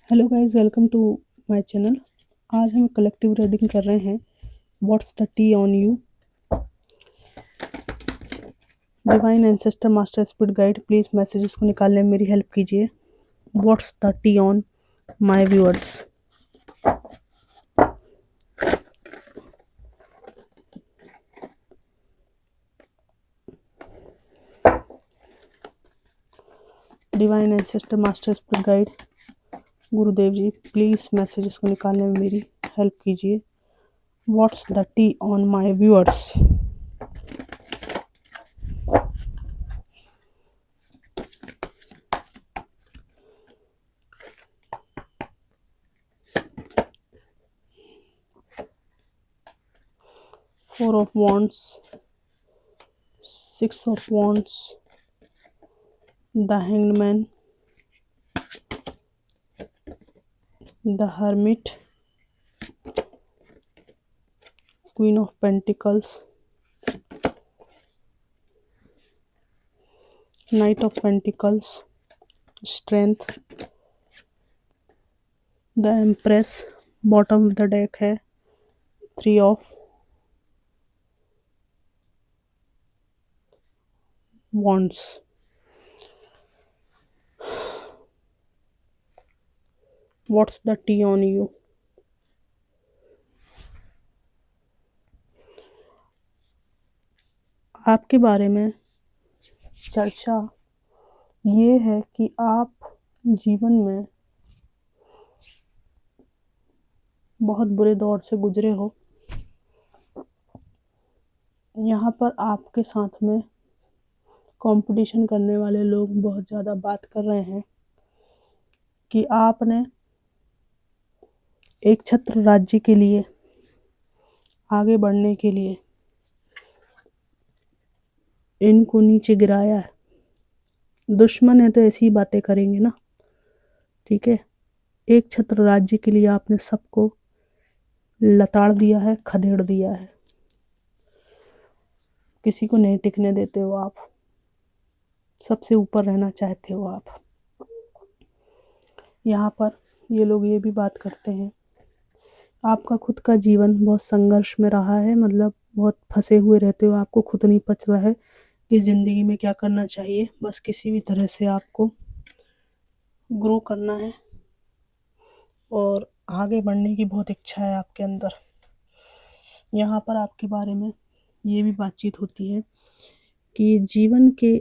Hello guys, welcome to my channel. आज हम collective reading कर रहे हैं। What's the tea on you. Divine ancestor master spirit guide, please messages को निकालने में मेरी हेल्प कीजिए। What's the tea on my viewers. Divine ancestor master spirit guide, Gurudev ji, please messages को निकालने में मेरी हेल्प कीजिए। What's the tea on my viewers. Four of wands, six of wands, the hanged man, the hermit, queen of pentacles, knight of pentacles, strength, the empress। Bottom of the deck है three of wands। What's the tea on you. आपके बारे में चर्चा ये है कि आप जीवन में बहुत बुरे दौर से गुजरे हो। यहाँ पर आपके साथ में कंपटीशन करने वाले लोग बहुत ज़्यादा बात कर रहे हैं कि आपने एक छत्र राज्य के लिए आगे बढ़ने के लिए इनको नीचे गिराया है। दुश्मन है तो ऐसी ही बातें करेंगे ना, ठीक है। एक छत्र राज्य के लिए आपने सबको लताड़ दिया है, खदेड़ दिया है। किसी को नहीं टिकने देते हो आप, सबसे ऊपर रहना चाहते हो आप। यहाँ पर ये लोग ये भी बात करते हैं, आपका खुद का जीवन बहुत संघर्ष में रहा है, मतलब बहुत फंसे हुए रहते हो, आपको खुद नहीं पता है कि ज़िंदगी में क्या करना चाहिए। बस किसी भी तरह से आपको ग्रो करना है और आगे बढ़ने की बहुत इच्छा है आपके अंदर। यहाँ पर आपके बारे में ये भी बातचीत होती है कि जीवन के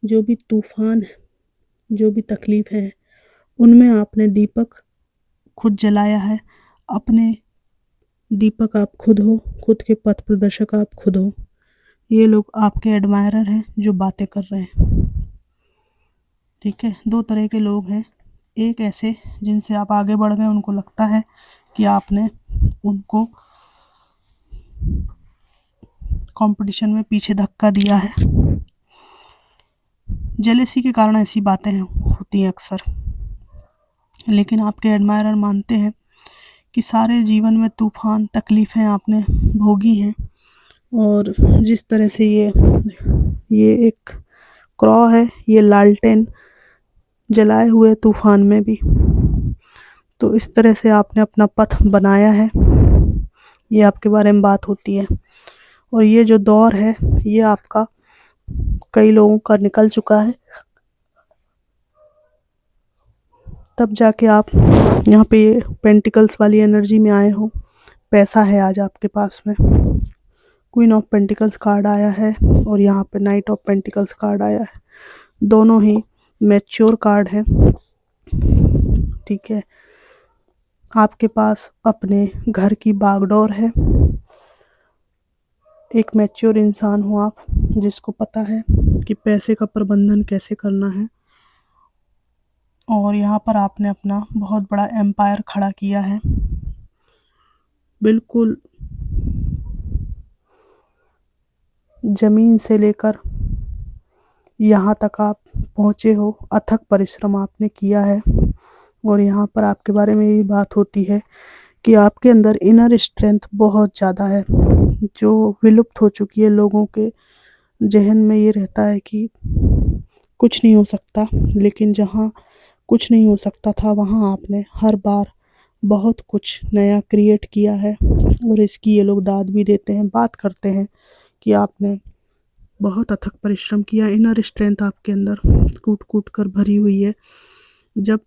जो भी तूफान है, जो भी तकलीफ है, उनमें आपने दीपक खुद जलाया है। अपने दीपक आप खुद हो, खुद के पथ प्रदर्शक आप खुद हो। ये लोग आपके एडमायरर हैं जो बातें कर रहे हैं, ठीक है। दो तरह के लोग हैं, एक ऐसे जिनसे आप आगे बढ़ गए, उनको लगता है कि आपने उनको कंपटीशन में पीछे धक्का दिया है। जेलेसी के कारण ऐसी बातें होती हैं अक्सर। लेकिन आपके एडमायरर मानते हैं कि सारे जीवन में तूफान तकलीफ़ें आपने भोगी हैं, और जिस तरह से ये एक क्रॉ है, ये लालटेन जलाए हुए तूफान में भी, तो इस तरह से आपने अपना पथ बनाया है। ये आपके बारे में बात होती है। और ये जो दौर है ये आपका कई लोगों का निकल चुका है, तब जाके आप यहाँ पे पेंटिकल्स वाली एनर्जी में आए हो। पैसा है आज आपके पास में। क्वीन ऑफ पेंटिकल्स कार्ड आया है और यहाँ पे नाइट ऑफ पेंटिकल्स कार्ड आया है। दोनों ही मैच्योर कार्ड हैं, ठीक है। आपके पास अपने घर की बागडोर है। एक मैच्योर इंसान हो आप, जिसको पता है कि पैसे का प्रबंधन कैसे करना है। और यहाँ पर आपने अपना बहुत बड़ा एम्पायर खड़ा किया है। बिल्कुल ज़मीन से लेकर यहाँ तक आप पहुँचे हो, अथक परिश्रम आपने किया है। और यहाँ पर आपके बारे में ये बात होती है कि आपके अंदर इनर स्ट्रेंथ बहुत ज़्यादा है, जो विलुप्त हो चुकी है। लोगों के ज़हन में ये रहता है कि कुछ नहीं हो सकता, लेकिन जहाँ कुछ नहीं हो सकता था, वहाँ आपने हर बार बहुत कुछ नया क्रिएट किया है और इसकी ये लोग दाद भी देते हैं, बात करते हैं कि आपने बहुत अथक परिश्रम किया। इनर स्ट्रेंथ आपके अंदर कूट-कूट कर भरी हुई है। जब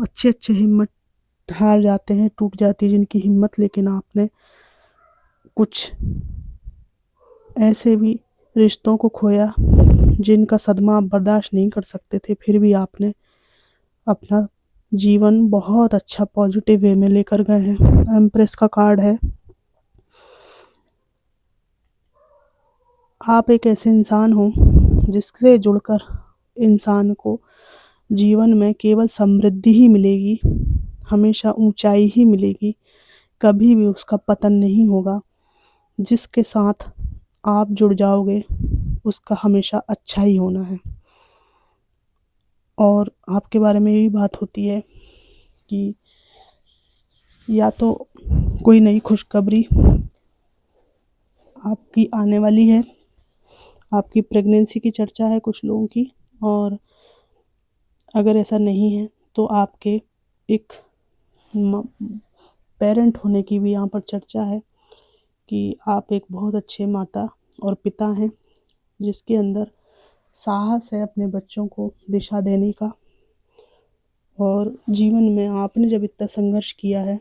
अच्छे-अच्छे हिम्मत हार जाते हैं, टूट जाती है जिनकी हिम्मत, लेकिन आपने कुछ ऐसे भी रिश्तों को खोया जिनका सदमा आप बर्दाश्त नहीं कर सकते थे, फिर भी आपने अपना जीवन बहुत अच्छा पॉजिटिव वे में लेकर गए हैं। एम्प्रेस का कार्ड है। आप एक ऐसे इंसान हो जिससे जुड़कर इंसान को जीवन में केवल समृद्धि ही मिलेगी, हमेशा ऊंचाई ही मिलेगी, कभी भी उसका पतन नहीं होगा। जिसके साथ आप जुड़ जाओगे उसका हमेशा अच्छा ही होना है। और आपके बारे में ये भी बात होती है कि या तो कोई नई खुशखबरी आपकी आने वाली है, आपकी प्रेगनेंसी की चर्चा है कुछ लोगों की, और अगर ऐसा नहीं है तो आपके एक पेरेंट होने की भी यहाँ पर चर्चा है कि आप एक बहुत अच्छे माता और पिता हैं जिसके अंदर साहस है अपने बच्चों को दिशा देने का। और जीवन में आपने जब इतना संघर्ष किया है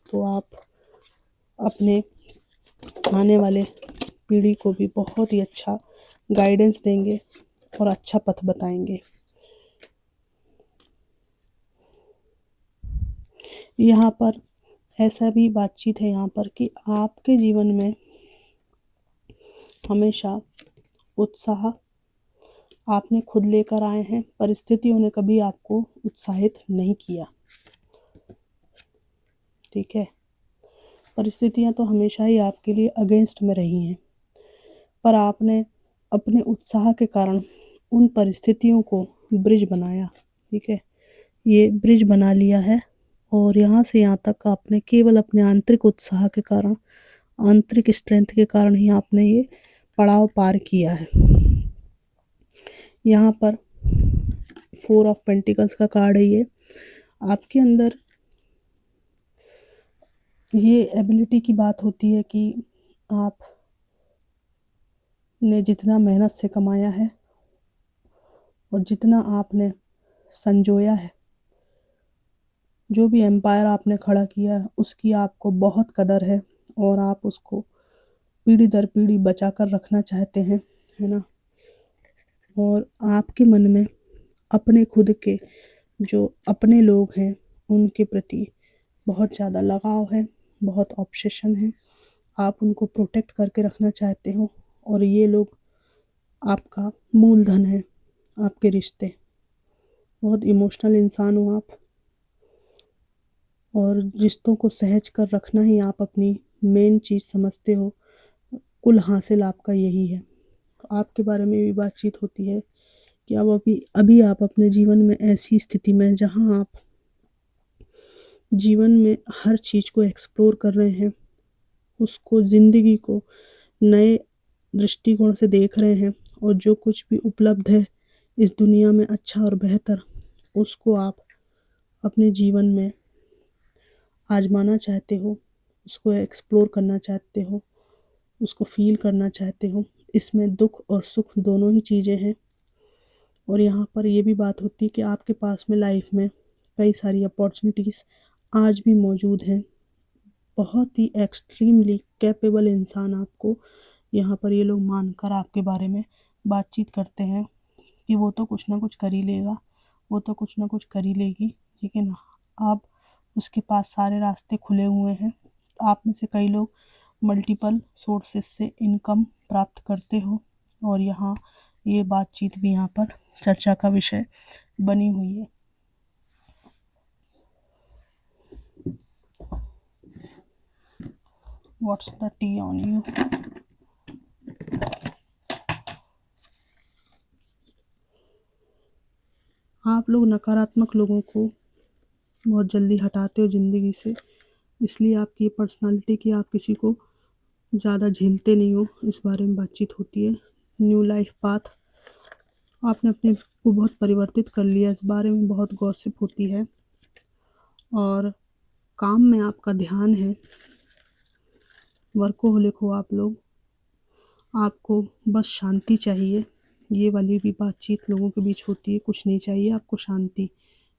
तो आप अपने आने वाले पीढ़ी को भी बहुत ही अच्छा गाइडेंस देंगे और अच्छा पथ बताएंगे। यहाँ पर ऐसा भी बातचीत है यहाँ पर कि आपके जीवन में हमेशा उत्साह आपने खुद लेकर आए हैं, परिस्थितियों ने कभी आपको उत्साहित नहीं किया। ठीक है, परिस्थितियां तो हमेशा ही आपके लिए अगेंस्ट में रही हैं, पर आपने अपने उत्साह के कारण उन परिस्थितियों को ब्रिज बनाया। ठीक है, ये ब्रिज बना लिया है और यहाँ से यहाँ तक आपने केवल अपने आंतरिक उत्साह के कारण, आंतरिक स्ट्रेंथ के कारण ही आपने ये पड़ाव पार किया है। यहाँ पर 4 ऑफ पेंटिकल्स का कार्ड है ये। आपके अंदर ये एबिलिटी की बात होती है कि आपने जितना मेहनत से कमाया है और जितना आपने संजोया है, जो भी एम्पायर आपने खड़ा किया है उसकी आपको बहुत कदर है और आप उसको पीढ़ी दर पीढ़ी बचा कर रखना चाहते हैं, है ना। और आपके मन में अपने खुद के जो अपने लोग हैं उनके प्रति बहुत ज़्यादा लगाव है, बहुत ऑब्सेशन है, आप उनको प्रोटेक्ट करके रखना चाहते हो और ये लोग आपका मूलधन है, आपके रिश्ते। बहुत इमोशनल इंसान हो आप और रिश्तों को सहज कर रखना ही आप अपनी मेन चीज़ समझते हो। कुल हासिल आपका यही है। आपके बारे में भी बातचीत होती है कि अब अभी आप अपने जीवन में ऐसी स्थिति में हैं जहाँ आप जीवन में हर चीज़ को एक्सप्लोर कर रहे हैं, उसको ज़िंदगी को नए दृष्टिकोण से देख रहे हैं और जो कुछ भी उपलब्ध है इस दुनिया में अच्छा और बेहतर, उसको आप अपने जीवन में आजमाना चाहते हो, उसको एक्सप्लोर करना चाहते हो, उसको फील करना चाहते हो। इसमें दुख और सुख दोनों ही चीज़ें हैं। और यहाँ पर ये भी बात होती है कि आपके पास में लाइफ में कई सारी अपॉर्चुनिटीज़ आज भी मौजूद हैं। बहुत ही एक्सट्रीमली कैपेबल इंसान आपको यहाँ पर ये लोग मानकर आपके बारे में बातचीत करते हैं कि वो तो कुछ ना कुछ कर ही लेगा, वो तो कुछ ना कुछ कर ही लेगी, ठीक है ना। आप उसके पास सारे रास्ते खुले हुए हैं। आप में से कई लोग मल्टीपल सोर्सेस से इनकम प्राप्त करते हो और यहाँ ये बातचीत भी यहाँ पर चर्चा का विषय बनी हुई है। What's the tea on you. आप लोग नकारात्मक लोगों को बहुत जल्दी हटाते हो ज़िंदगी से, इसलिए आपकी पर्सनालिटी की आप किसी को ज़्यादा झेलते नहीं हो, इस बारे में बातचीत होती है। न्यू लाइफ पाथ आपने अपने को बहुत परिवर्तित कर लिया, इस बारे में बहुत गॉसिप होती है और काम में आपका ध्यान है, वर्कोहोलिक हो आप लोग, आपको बस शांति चाहिए। ये वाली भी बातचीत लोगों के बीच होती है, कुछ नहीं चाहिए आपको, शांति।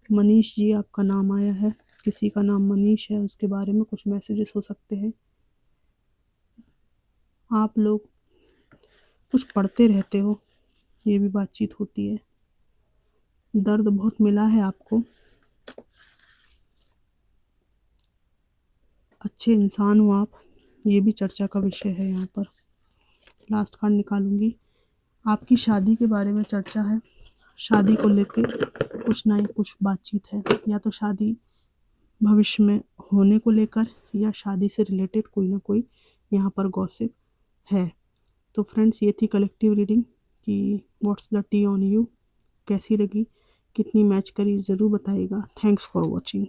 मनीष जी आपका नाम आया है, किसी का नाम मनीष है, उसके बारे में कुछ मैसेजेस हो सकते हैं। आप लोग कुछ पढ़ते रहते हो, ये भी बातचीत होती है। दर्द बहुत मिला है आपको, अच्छे इंसान हो आप, ये भी चर्चा का विषय है। यहाँ पर लास्ट कार्ड निकालूंगी, आपकी शादी के बारे में चर्चा है, शादी को लेकर कुछ ना कुछ बातचीत है, या तो शादी भविष्य में होने को लेकर या शादी से रिलेटेड कोई ना कोई यहाँ पर गॉसिप है। तो फ्रेंड्स, ये थी कलेक्टिव रीडिंग कि what's the tea on you, कैसी लगी, कितनी मैच करी, ज़रूर बताइएगा। Thanks for watching.